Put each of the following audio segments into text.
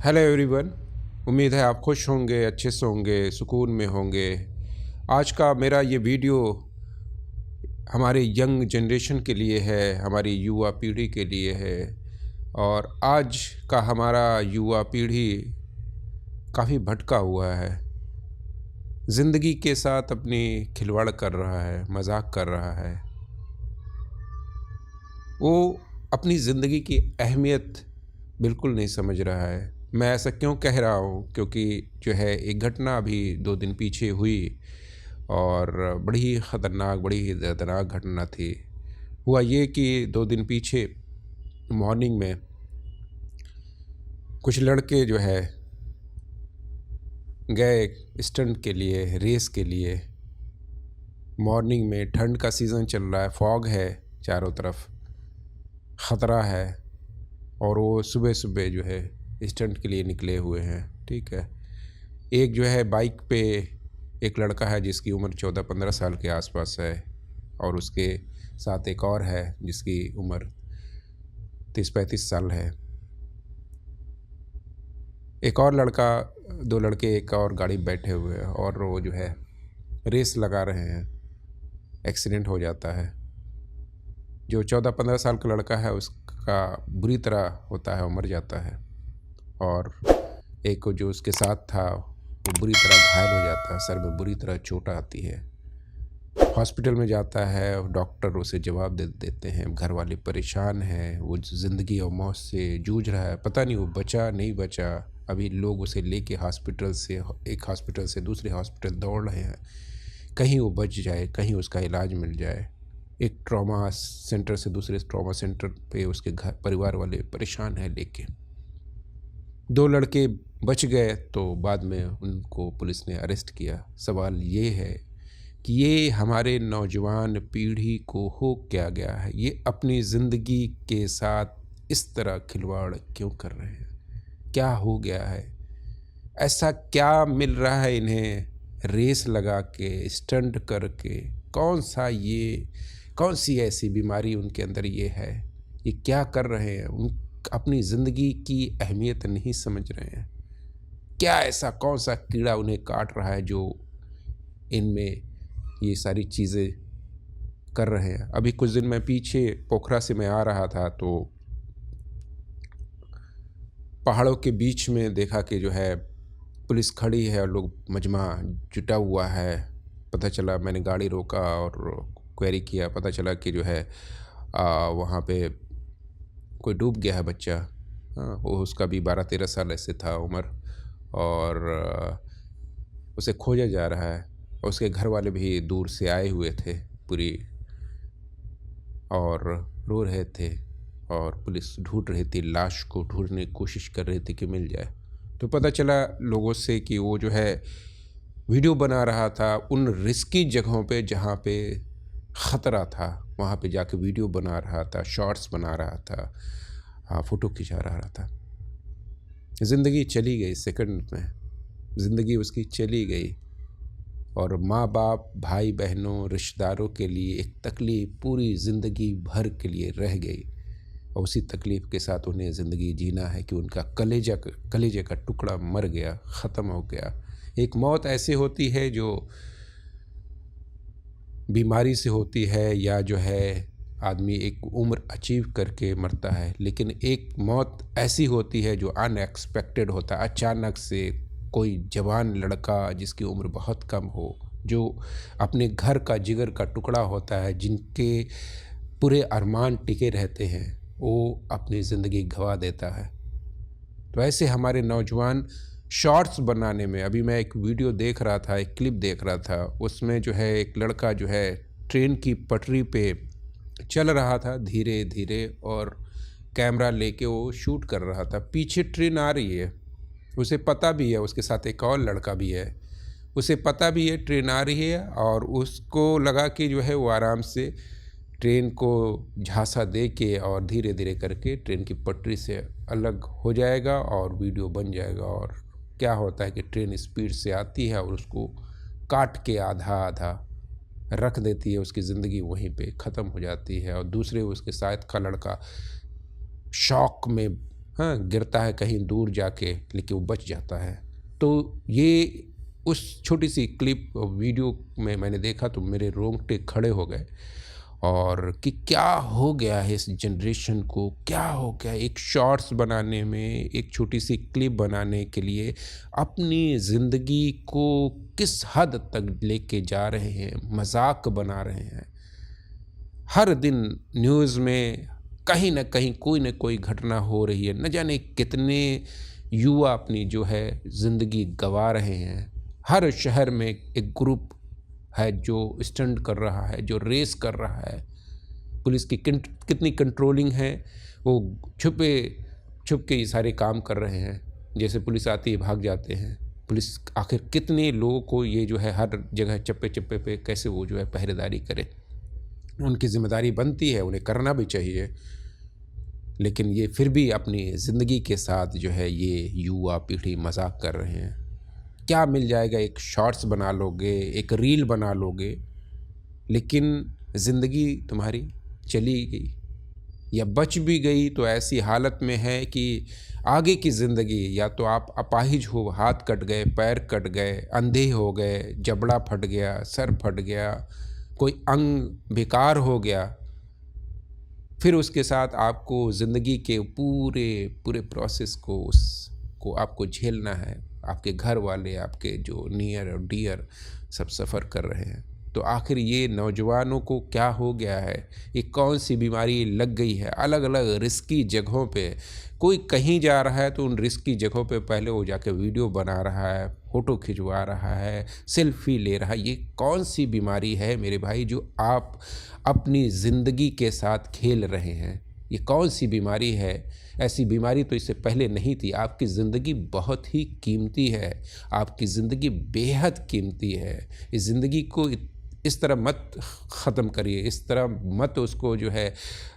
Hello everyone. उम्मीद है आप खुश होंगे, अच्छे से होंगे, सुकून में होंगे। आज का मेरा ये वीडियो हमारे यंग जनरेशन के लिए है, हमारी युवा पीढ़ी के लिए है। और आज का हमारा युवा पीढ़ी काफ़ी भटका हुआ है, ज़िंदगी के साथ अपनी खिलवाड़ कर रहा है, मजाक कर रहा है। वो अपनी ज़िंदगी की अहमियत बिल्कुल नहीं समझ रहा है। मैं ऐसा क्यों कह रहा हूँ, क्योंकि जो है एक घटना अभी 2 दिन पीछे हुई और बड़ी ही ख़तरनाक, बड़ी ही दर्दनाक घटना थी। हुआ ये कि 2 दिन पीछे मॉर्निंग में कुछ लड़के जो है गए स्टंट के लिए, रेस के लिए। मॉर्निंग में ठंड का सीज़न चल रहा है, फॉग है चारों तरफ, ख़तरा है। और वो सुबह सुबह जो है स्टंट के लिए निकले हुए हैं। ठीक है, एक जो है बाइक पे एक लड़का है जिसकी उम्र 14-15 साल के आसपास है, और उसके साथ एक और है जिसकी उम्र 30-35 साल है। एक और लड़का, 2 लड़के एक और गाड़ी में बैठे हुए हैं और वो जो है रेस लगा रहे हैं। एक्सीडेंट हो जाता है। जो 14-15 साल का लड़का है उसका बुरी तरह होता है, वो मर जाता है। और एक जो उसके साथ था वो बुरी तरह घायल हो जाता है, सर में बुरी तरह चोट आती है। हॉस्पिटल में जाता है, डॉक्टर उसे जवाब दे देते हैं, घर वाले परेशान हैं, वो ज़िंदगी और मौत से जूझ रहा है, पता नहीं वो बचा नहीं बचा। अभी लोग उसे लेके हॉस्पिटल से, एक हॉस्पिटल से दूसरे हॉस्पिटल दौड़ रहे हैं, कहीं वो बच जाए, कहीं उसका इलाज मिल जाए। एक ट्रॉमा सेंटर से दूसरे ट्रॉमा सेंटर पे उसके घर परिवार वाले परेशान हैं लेके। 2 लड़के बच गए तो बाद में उनको पुलिस ने अरेस्ट किया। सवाल ये है कि ये हमारे नौजवान पीढ़ी को हो क्या गया है, ये अपनी ज़िंदगी के साथ इस तरह खिलवाड़ क्यों कर रहे हैं? क्या हो गया है? ऐसा क्या मिल रहा है इन्हें रेस लगा के, स्टंट करके? कौन सी ऐसी बीमारी उनके अंदर ये है? ये क्या कर रहे हैं? उन अपनी ज़िंदगी की अहमियत नहीं समझ रहे हैं। क्या ऐसा कौन सा कीड़ा उन्हें काट रहा है जो इनमें ये सारी चीज़ें कर रहे हैं? अभी कुछ दिन मैं पीछे पोखरा से मैं आ रहा था तो पहाड़ों के बीच में देखा कि जो है पुलिस खड़ी है और लोग मजमा जुटा हुआ है। पता चला, मैंने गाड़ी रोका और क्वेरी किया, पता चला कि जो है वहाँ पे कोई डूब गया है बच्चा। हाँ, वो उसका भी 12-13 साल ऐसे था उम्र, और उसे खोजा जा रहा है। और उसके घर वाले भी दूर से आए हुए थे पूरी, और रो रहे थे, और पुलिस ढूंढ रही थी, लाश को ढूंढने की कोशिश कर रही थी कि मिल जाए। तो पता चला लोगों से कि वो जो है वीडियो बना रहा था उन रिस्की जगहों पे जहाँ पे ख़तरा था, वहाँ पे जाके वीडियो बना रहा था, शॉर्ट्स बना रहा था, फ़ोटो खिंचा रहा था। ज़िंदगी चली गई सेकंड में, ज़िंदगी उसकी चली गई। और माँ बाप, भाई बहनों, रिश्तेदारों के लिए एक तकलीफ़ पूरी ज़िंदगी भर के लिए रह गई। और उसी तकलीफ़ के साथ उन्हें ज़िंदगी जीना है कि उनका कलेजे का टुकड़ा मर गया, ख़त्म हो गया। एक मौत ऐसी होती है जो बीमारी से होती है, या जो है आदमी एक उम्र अचीव करके मरता है। लेकिन एक मौत ऐसी होती है जो अनएक्सपेक्टेड होता है, अचानक से कोई जवान लड़का जिसकी उम्र बहुत कम हो, जो अपने घर का जिगर का टुकड़ा होता है, जिनके पूरे अरमान टिके रहते हैं, वो अपनी ज़िंदगी गंवा देता है। तो ऐसे हमारे नौजवान शॉर्ट्स बनाने में, अभी मैं एक वीडियो देख रहा था, एक क्लिप देख रहा था, उसमें जो है एक लड़का जो है ट्रेन की पटरी पे चल रहा था धीरे धीरे, और कैमरा लेके वो शूट कर रहा था। पीछे ट्रेन आ रही है, उसे पता भी है, उसके साथ एक और लड़का भी है, उसे पता भी है ट्रेन आ रही है, और उसको लगा कि जो है वो आराम से ट्रेन को झांसा दे के और धीरे धीरे करके ट्रेन की पटरी से अलग हो जाएगा और वीडियो बन जाएगा। और क्या होता है कि ट्रेन स्पीड से आती है और उसको काट के आधा आधा रख देती है, उसकी ज़िंदगी वहीं पे ख़त्म हो जाती है। और दूसरे उसके साथ का लड़का शॉक में हाँ, गिरता है कहीं दूर जाके, लेकिन वो बच जाता है। तो ये उस छोटी सी क्लिप वीडियो में मैंने देखा तो मेरे रोंगटे खड़े हो गए। और कि क्या हो गया है इस जनरेशन को, क्या हो गया एक शॉर्ट्स बनाने में, एक छोटी सी क्लिप बनाने के लिए अपनी ज़िंदगी को किस हद तक लेके जा रहे हैं, मजाक बना रहे हैं। हर दिन न्यूज़ में कहीं ना कहीं कोई ना कोई घटना हो रही है, न जाने कितने युवा अपनी जो है ज़िंदगी गंवा रहे हैं। हर शहर में एक ग्रुप है जो स्टंट कर रहा है, जो रेस कर रहा है। पुलिस की कितनी कंट्रोलिंग है, वो छुप के ये सारे काम कर रहे हैं। जैसे पुलिस आती है भाग जाते हैं। पुलिस आखिर कितने लोगों को ये जो है हर जगह चप्पे चप्पे पे कैसे वो जो है पहरेदारी करे। उनकी जिम्मेदारी बनती है, उन्हें करना भी चाहिए, लेकिन ये फिर भी अपनी ज़िंदगी के साथ जो है ये युवा पीढ़ी मजाक कर रहे हैं। क्या मिल जाएगा, एक शॉर्ट्स बना लोगे, एक रील बना लोगे, लेकिन ज़िंदगी तुम्हारी चली गई या बच भी गई तो ऐसी हालत में है कि आगे की ज़िंदगी या तो आप अपाहिज हो, हाथ कट गए, पैर कट गए, अंधे हो गए, जबड़ा फट गया, सर फट गया, कोई अंग बेकार हो गया, फिर उसके साथ आपको ज़िंदगी के पूरे पूरे प्रोसेस को उसको आपको झेलना है। आपके घर वाले, आपके जो नियर और डियर सब सफ़र कर रहे हैं। तो आखिर ये नौजवानों को क्या हो गया है, ये कौन सी बीमारी लग गई है। अलग अलग रिस्की जगहों पे कोई कहीं जा रहा है तो उन रिस्की जगहों पे पहले वो जाके वीडियो बना रहा है, फ़ोटो खिंचवा रहा है, सेल्फी ले रहा है। ये कौन सी बीमारी है मेरे भाई जो आप अपनी ज़िंदगी के साथ खेल रहे हैं? ये कौन सी बीमारी है? ऐसी बीमारी तो इससे पहले नहीं थी। आपकी ज़िंदगी बहुत ही कीमती है, आपकी ज़िंदगी बेहद कीमती है। इस ज़िंदगी को इस तरह मत ख़त्म करिए, इस तरह मत उसको जो है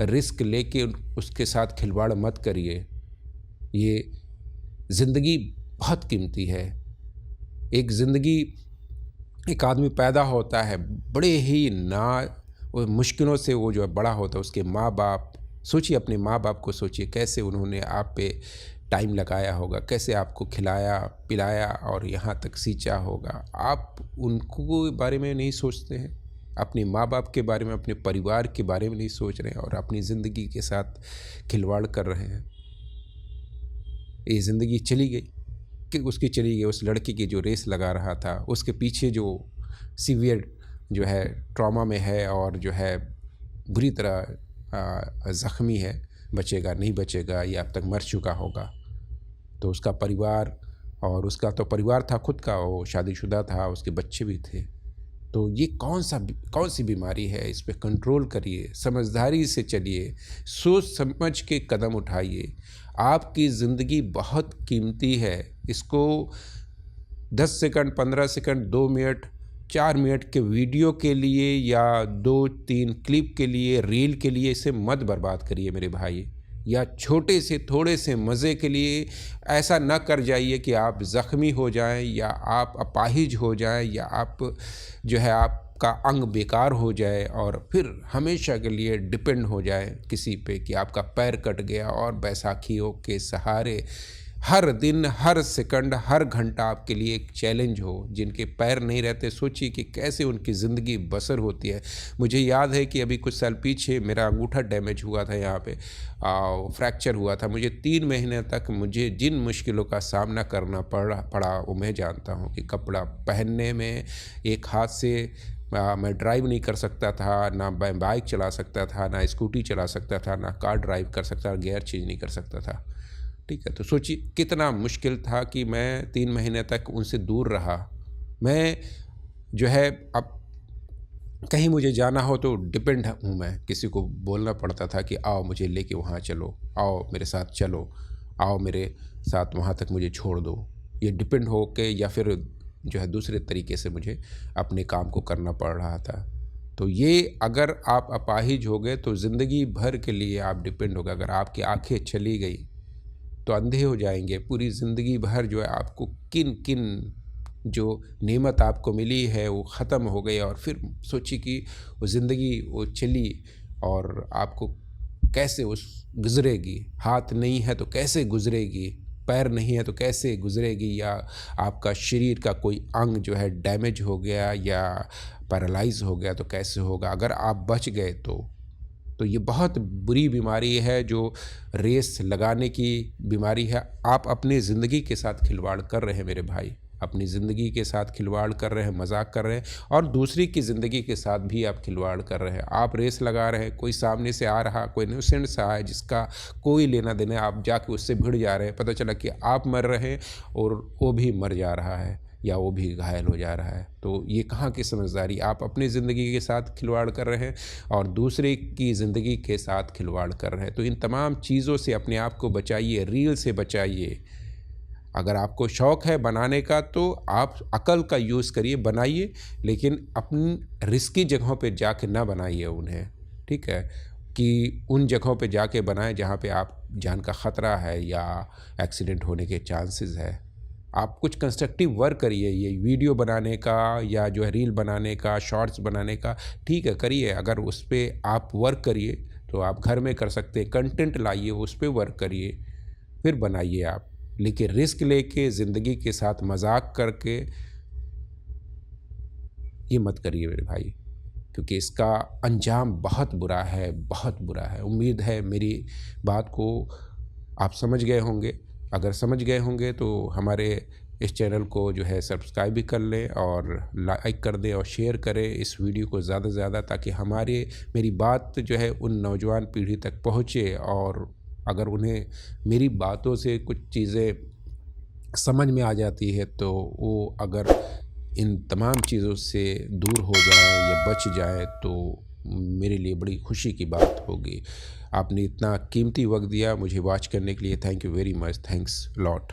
रिस्क लेके उसके साथ खिलवाड़ मत करिए। ये ज़िंदगी बहुत कीमती है। एक ज़िंदगी, एक आदमी पैदा होता है बड़े ही वो मुश्किलों से वो जो है बड़ा होता है। उसके माँ बाप, सोचिए अपने माँ बाप को सोचिए, कैसे उन्होंने आप पे टाइम लगाया होगा, कैसे आपको खिलाया पिलाया और यहाँ तक सींचा होगा। आप उनको बारे में नहीं सोचते हैं, अपने माँ बाप के बारे में, अपने परिवार के बारे में नहीं सोच रहे हैं और अपनी ज़िंदगी के साथ खिलवाड़ कर रहे हैं। ये ज़िंदगी चली गई कि उसकी चली गई। उस लड़की की जो रेस लगा रहा था, उसके पीछे जो सीवियर जो है ट्रॉमा में है और जो है बुरी तरह ज़ख्मी है, बचेगा नहीं बचेगा, ये अब तक मर चुका होगा। तो उसका परिवार, और उसका तो परिवार था खुद का, वो शादीशुदा था, उसके बच्चे भी थे। तो ये कौन सी बीमारी है? इस पे कंट्रोल करिए, समझदारी से चलिए, सोच समझ के कदम उठाइए। आपकी ज़िंदगी बहुत कीमती है। इसको 10 सेकंड, 15 सेकंड, 2 मिनट, 4 मिनट के वीडियो के लिए या 2-3 क्लिप के लिए, रील के लिए इसे मत बर्बाद करिए मेरे भाई। या छोटे से थोड़े से मज़े के लिए ऐसा न कर जाइए कि आप ज़ख्मी हो जाएं या आप अपाहिज हो जाएं या आप जो है आपका अंग बेकार हो जाए और फिर हमेशा के लिए डिपेंड हो जाए किसी पे कि आपका पैर कट गया और बैसाखियों के सहारे हर दिन, हर सेकंड, हर घंटा आपके लिए एक चैलेंज हो। जिनके पैर नहीं रहते, सोचिए कि कैसे उनकी ज़िंदगी बसर होती है। मुझे याद है कि अभी कुछ साल पीछे मेरा अंगूठा डैमेज हुआ था, यहाँ पे फ्रैक्चर हुआ था। मुझे 3 महीने तक मुझे जिन मुश्किलों का सामना करना पड़ा वो मैं जानता हूँ। कि कपड़ा पहनने में एक हाथ से मैं ड्राइव नहीं कर सकता था, ना मैं बाइक चला सकता था, ना स्कूटी चला सकता था, ना कार ड्राइव कर सकता था, गियर चेंज नहीं कर सकता था। ठीक है, तो सोचिए कितना मुश्किल था कि मैं 3 महीने तक उनसे दूर रहा। मैं जो है अब कहीं मुझे जाना हो तो डिपेंड हूँ, मैं किसी को बोलना पड़ता था कि आओ मुझे लेके वहाँ चलो, आओ मेरे साथ चलो, आओ मेरे साथ वहाँ तक मुझे छोड़ दो। ये डिपेंड हो के या फिर जो है दूसरे तरीके से मुझे अपने काम को करना पड़ रहा था। तो ये अगर आप अपाहिज हो गए तो ज़िंदगी भर के लिए आप डिपेंड हो गए। अगर आपकी आँखें चली गई तो अंधे हो जाएंगे। पूरी ज़िंदगी भर जो है आपको किन किन जो नेमत आपको मिली है वो ख़त्म हो गई और फिर सोचिए कि वो ज़िंदगी वो चली और आपको कैसे उस गुजरेगी, हाथ नहीं है तो कैसे गुजरेगी, पैर नहीं है तो कैसे गुजरेगी, या आपका शरीर का कोई अंग जो है डैमेज हो गया या पैरालाइज हो गया तो कैसे होगा। अगर आप बच गए तो ये बहुत बुरी बीमारी है जो रेस लगाने की बीमारी है। आप अपनी ज़िंदगी के साथ खिलवाड़ कर रहे हैं मेरे भाई, अपनी ज़िंदगी के साथ खिलवाड़ कर रहे हैं, मजाक कर रहे हैं, और दूसरी की ज़िंदगी के साथ भी आप खिलवाड़ कर रहे हैं। आप रेस लगा रहे हैं, कोई सामने से आ रहा, कोई इनोसेंट सा है जिसका कोई लेना देना है, आप जाके उससे भिड़ जा रहे हैं, पता चला कि आप मर रहे हैं और वो भी मर जा रहा है या वो भी घायल हो जा रहा है। तो ये कहाँ की समझदारी। आप अपनी ज़िंदगी के साथ खिलवाड़ कर रहे हैं और दूसरे की ज़िंदगी के साथ खिलवाड़ कर रहे हैं। तो इन तमाम चीज़ों से अपने आप को बचाइए, रील से बचाइए। अगर आपको शौक़ है बनाने का तो आप अकल का यूज़ करिए, बनाइए, लेकिन अपनी रिस्की जगहों पे जाके ना बनाइए उन्हें, ठीक है, कि उन जगहों पे जाके बनाएं जहाँ पे आप जान का ख़तरा है या एक्सीडेंट होने के चांसेस है। आप कुछ कंस्ट्रक्टिव वर्क करिए, ये वीडियो बनाने का या जो है रील बनाने का, शॉर्ट्स बनाने का, ठीक है करिए। अगर उस पर आप वर्क करिए तो आप घर में कर सकते हैं, कंटेंट लाइए, उस पर वर्क करिए, फिर बनाइए आप। लेकिन रिस्क लेके ज़िंदगी के साथ मजाक करके ये मत करिए मेरे भाई, क्योंकि इसका अंजाम बहुत बुरा है, बहुत बुरा है। उम्मीद है मेरी बात को आप समझ गए होंगे। अगर समझ गए होंगे तो हमारे इस चैनल को जो है सब्सक्राइब भी कर लें और लाइक कर दें और शेयर करें इस वीडियो को ज़्यादा से ज़्यादा, ताकि मेरी बात जो है उन नौजवान पीढ़ी तक पहुँचे। और अगर उन्हें मेरी बातों से कुछ चीज़ें समझ में आ जाती है तो वो अगर इन तमाम चीज़ों से दूर हो जाए या बच जाए तो मेरे लिए बड़ी खुशी की बात होगी। आपने इतना कीमती वक्त दिया मुझे वॉच करने के लिए, thank you very much, thanks lot.